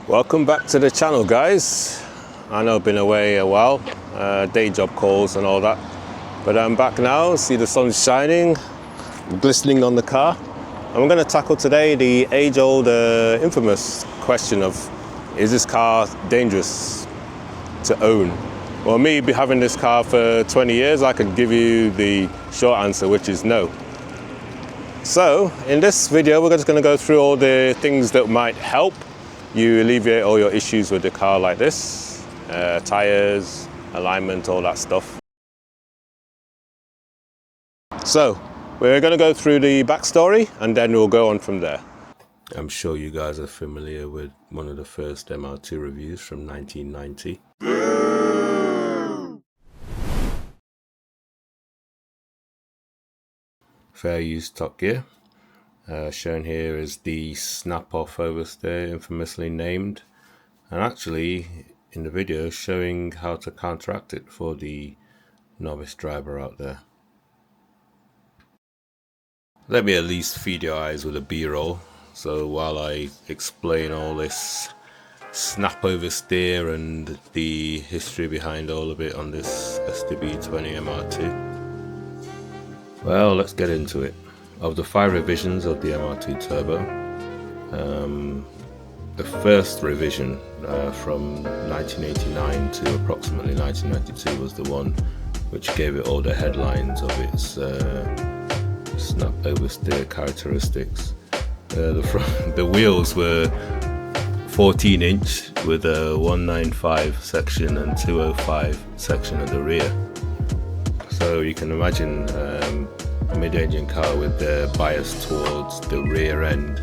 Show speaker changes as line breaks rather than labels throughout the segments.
Welcome back to the channel, guys. I know I've been away a while, day job calls and all that, but I'm back now. See the sun shining, glistening on the car, and we're going to tackle today the age-old infamous question of, is this car dangerous to own? Well, me having this car for 20 years, I could give you the short answer, which is no. So in this video, we're just going to go through all the things that might help you alleviate all your issues with the car like this, tires, alignment, all that stuff. So we're going to go through the backstory and then we'll go on from there. I'm sure you guys are familiar with one of the first MR2 reviews from 1990. Fair use Top Gear. Shown here is the Snap-Oversteer, infamously named, and actually in the video showing how to counteract it for the novice driver out there. Let me at least feed your eyes with a B-roll, so while I explain all this Snap-Oversteer and the history behind all of it on this SW20 MR2. Well, let's get into it. Of the 5 revisions of the MR2 Turbo, the first revision from 1989 to approximately 1992 was the one which gave it all the headlines of its Snap-Oversteer characteristics. The wheels were 14-inch with a 195 section and 205 section at the rear. So you can imagine a mid-engine car with the bias towards the rear end,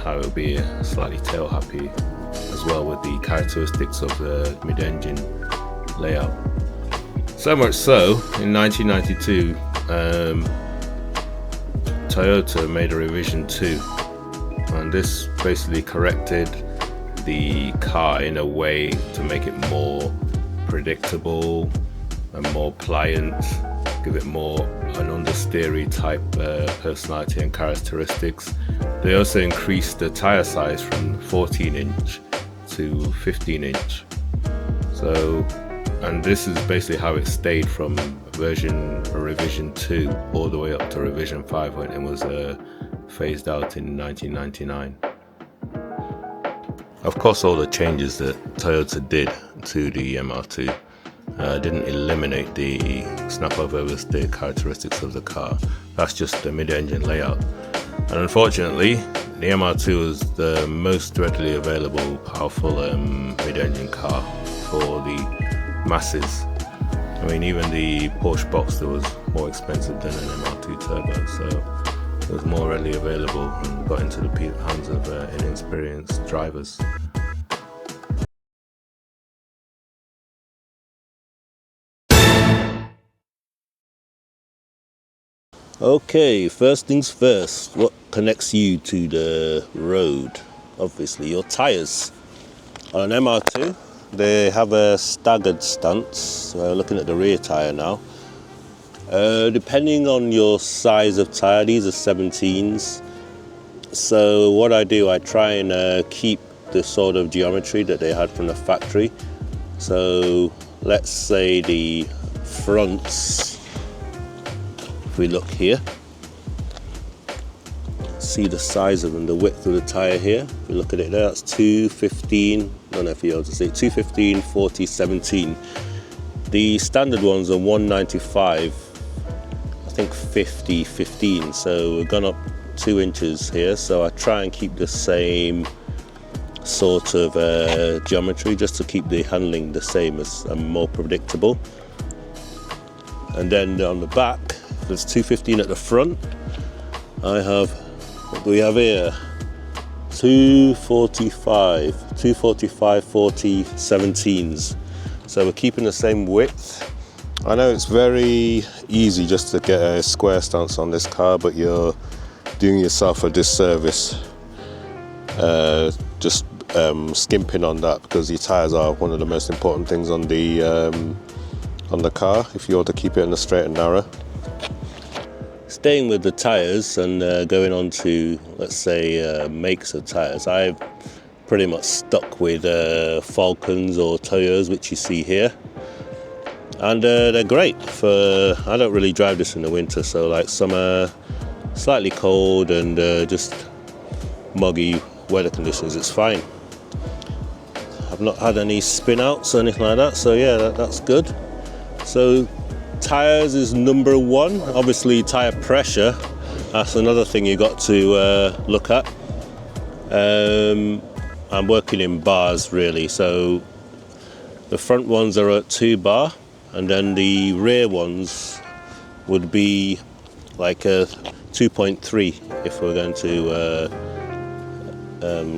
how it would be slightly tail happy, as well with the characteristics of the mid-engine layout. So much so, in 1992, Toyota made a revision 2, and this basically corrected the car in a way to make it more predictable and more pliant, give it more an understeery type personality and characteristics. They also increased the tire size from 14-inch to 15-inch. So, and this is basically how it stayed from revision 2 all the way up to revision 5 when it was phased out in 1999. Of course, all the changes that Toyota did to the MR2 didn't eliminate the Snap-Oversteer characteristics of the car. That's just the mid-engine layout. And unfortunately, the MR2 is the most readily available, powerful mid-engine car for the masses. I mean, even the Porsche Boxster was more expensive than an MR2 Turbo, so it was more readily available and got into the hands of inexperienced drivers. Okay, first things first, what connects you to the road? Obviously your tires. On an MR2, they have a staggered stance, so we're looking at the rear tire now. Depending on your size of tire, these are 17s. So what I do, I try and keep the sort of geometry that they had from the factory. So let's say the fronts, if we look here, see the size of them, the width of the tire here. If we look at it there, that's 215, I don't know if you're able to see, 215, 40, 17. The standard ones are 195, I think 50, 15. So we've gone up 2 inches here. So I try and keep the same sort of geometry just to keep the handling the same and more predictable. And then on the back, there's 215 at the front. I have, what do we have here? 245, 40, 17s. So we're keeping the same width. I know it's very easy just to get a square stance on this car, but you're doing yourself a disservice just skimping on that, because your tires are one of the most important things on the car if you want to keep it in the straight and narrow. Staying with the tires and going on to, let's say, makes of tires, I've pretty much stuck with Falcons or Toyotas, which you see here. And they're great for, I don't really drive this in the winter, so like summer, slightly cold and just muggy weather conditions, it's fine. I've not had any spin outs or anything like that, so yeah, that's good. So tires is number one. Obviously tire pressure, that's another thing you got to look at. I'm working in bars really, so the front ones are at 2 bar, and then the rear ones would be like a 2.3 if we're going to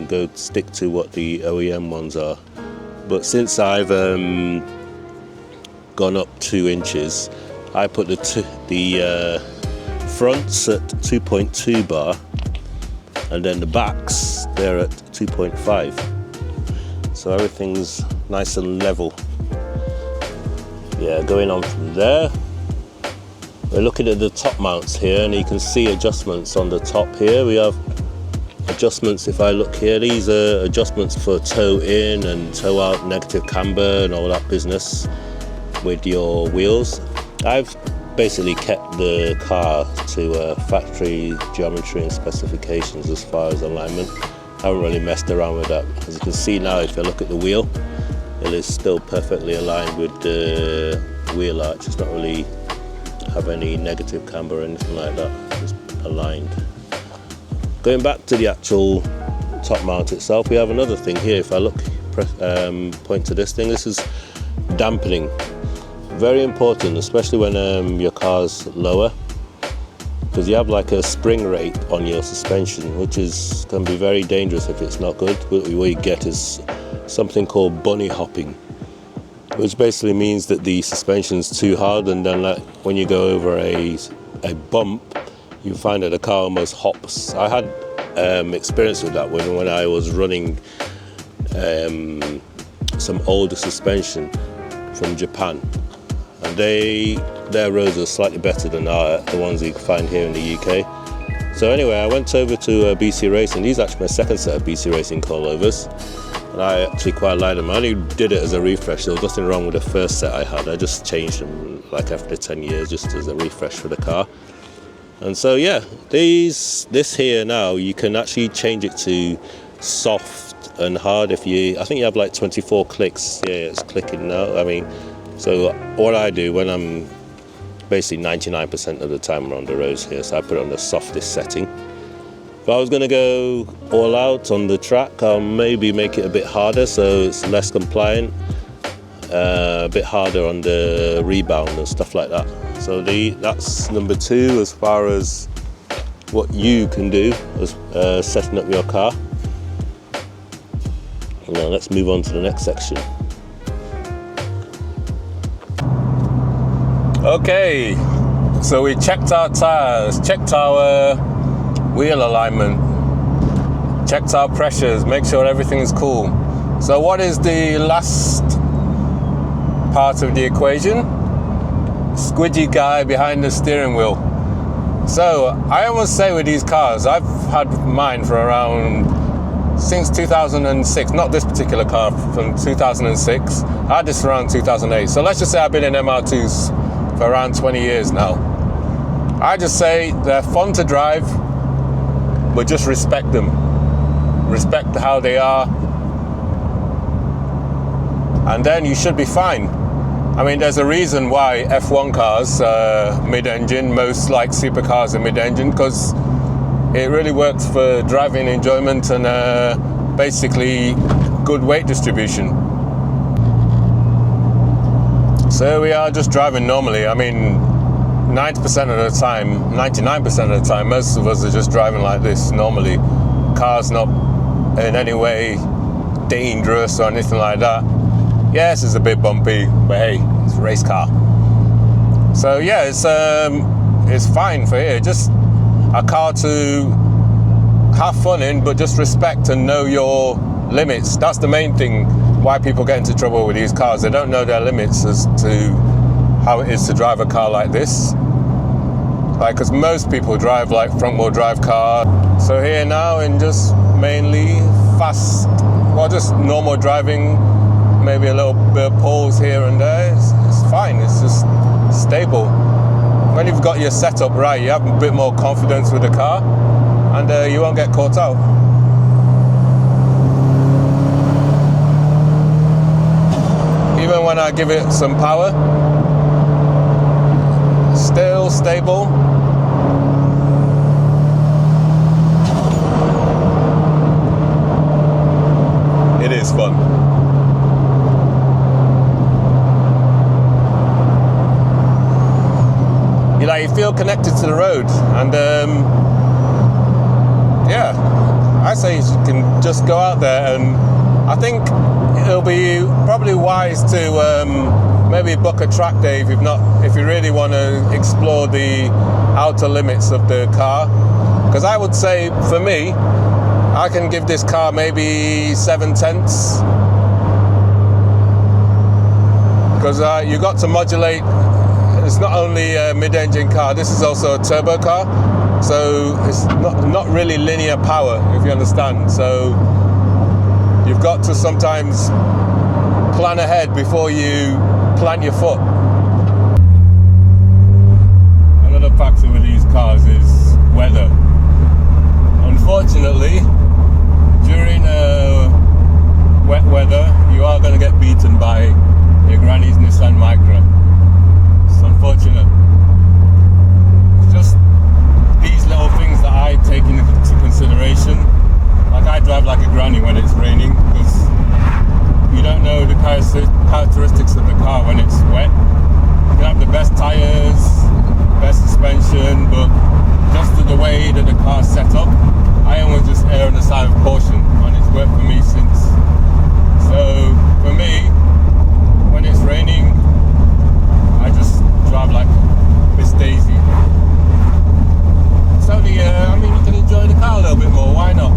go stick to what the OEM ones are. But since I've gone up 2 inches, I put the fronts at 2.2 bar, and then the backs they're at 2.5. So everything's nice and level. Yeah, going on from there, we're looking at the top mounts here, and you can see adjustments on the top here. We have adjustments, if I look here, these are adjustments for toe in and toe out, negative camber and all that business with your wheels. I've basically kept the car to factory geometry and specifications as far as alignment. I haven't really messed around with that. As you can see now, if you look at the wheel, it is still perfectly aligned with the wheel arch. It's not really have any negative camber or anything like that. It's aligned. Going back to the actual top mount itself, we have another thing here. If I look, point to this thing, this is dampening. Very important, especially when your car's lower, because you have like a spring rate on your suspension, which can be very dangerous if it's not good. What you get is something called bunny hopping, which basically means that the suspension's too hard, and then like, when you go over a bump, you find that the car almost hops. I had experience with that when I was running some older suspension from Japan, and their roads are slightly better than the ones you can find here in the UK. So anyway, I went over to BC Racing. These are actually my second set of BC Racing coilovers, and I actually quite like them. I only did it as a refresh. There was nothing wrong with the first set I had. I just changed them like after 10 years just as a refresh for the car. And so yeah, this here now, you can actually change it to soft and hard if I think you have like 24 clicks. Yeah, it's clicking now. I mean, so what I do when I'm basically 99% of the time we're on the roads here, so I put it on the softest setting. If I was going to go all out on the track, I'll maybe make it a bit harder so it's less compliant, a bit harder on the rebound and stuff like that. So that's number 2 as far as what you can do as setting up your car. Now let's move on to the next section. Okay, so we checked our tires, checked our wheel alignment, checked our pressures, make sure everything is cool. So what is the last part of the equation? Squidgy guy behind the steering wheel. So I always say with these cars, I've had mine for since 2006, not this particular car, from 2006. I had this around 2008. So let's just say I've been in MR2s for around 20 years now. I just say they're fun to drive, but just respect them. Respect how they are, and then you should be fine. I mean, there's a reason why F1 cars are mid-engine, most like supercars are mid-engine, because it really works for driving enjoyment and basically good weight distribution. So we are just driving normally. I mean, 90% of the time, 99% of the time, most of us are just driving like this normally. Car's not in any way dangerous or anything like that. Yes, it's a bit bumpy, but hey, it's a race car. So yeah, it's fine for here. Just a car to have fun in, but just respect and know your limits. That's the main thing why people get into trouble with these cars. They don't know their limits as to how it is to drive a car like this. Like, because most people drive like front wheel drive car. So here now in just mainly fast well, just normal driving, maybe a little bit of pulls here and there, it's fine. It's just stable. When you've got your setup right, you have a bit more confidence with the car, and you won't get caught out. Even when I give it some power, still stable. It is fun. You feel connected to the road, and yeah, I say you can just go out there, and I think it'll be probably wise to maybe book a track day if you really want to explore the outer limits of the car. Because I would say, for me, I can give this car maybe 7/10, because you got to modulate. It's not only a mid-engine car, this is also a turbo car, so it's not really linear power, if you understand. So you've got to sometimes plan ahead before you plant your foot. Another factor with these cars is weather. Unfortunately, during wet weather, you are going to get beaten by your granny's Nissan Micra. It's unfortunate. It's just these little things that I take into consideration. Like, I drive like a granny when it's raining, because you don't know the characteristics of the car when it's wet. You can have the best tires, best suspension, but just the way that the car's set up, I always just err on the side of caution, and it's worked for me since. So for me, when it's raining, I just drive like Miss Daisy. It's only, I mean, you can enjoy the car a little bit more, why not?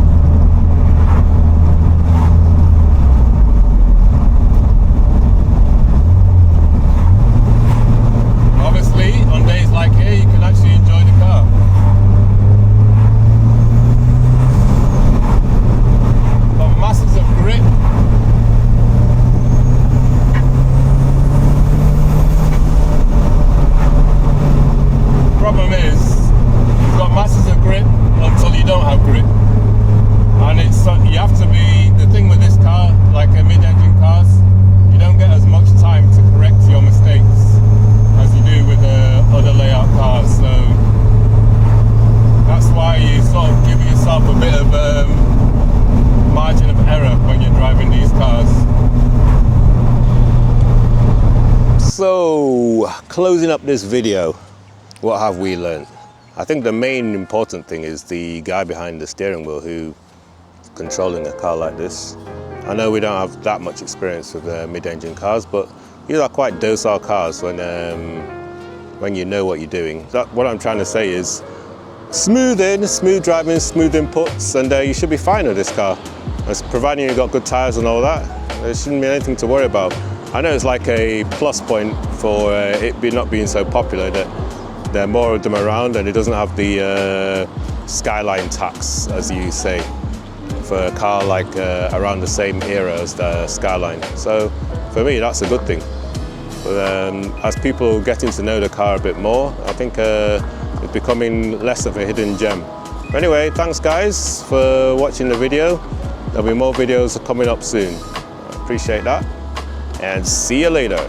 Obviously, on days like here, you can actually enjoy the car. Got masses of grip. Problem is, you've got masses of grip until you don't have grip, and you have to be, the thing with this car, like a mid-engine cars, you don't get as much time to correct your mistakes as you do with other layout cars. So that's why you sort of give yourself a bit of margin of error when you're driving these cars. So, closing up this video, what have we learned? I think the main important thing is the guy behind the steering wheel who's controlling a car like this. I know we don't have that much experience with mid-engine cars, but these are quite docile cars when you know what you're doing. What I'm trying to say is smooth driving, smooth inputs, and you should be fine with this car. As providing you've got good tyres and all that, there shouldn't be anything to worry about. I know it's like a plus point for it not being so popular that there are more of them around, and it doesn't have the skyline tax, as you say, for a car like around the same era as the Skyline. So for me, that's a good thing. But as people getting to know the car a bit more, I think it's becoming less of a hidden gem. Anyway, thanks guys for watching the video. There'll be more videos coming up soon. I appreciate that, and see you later.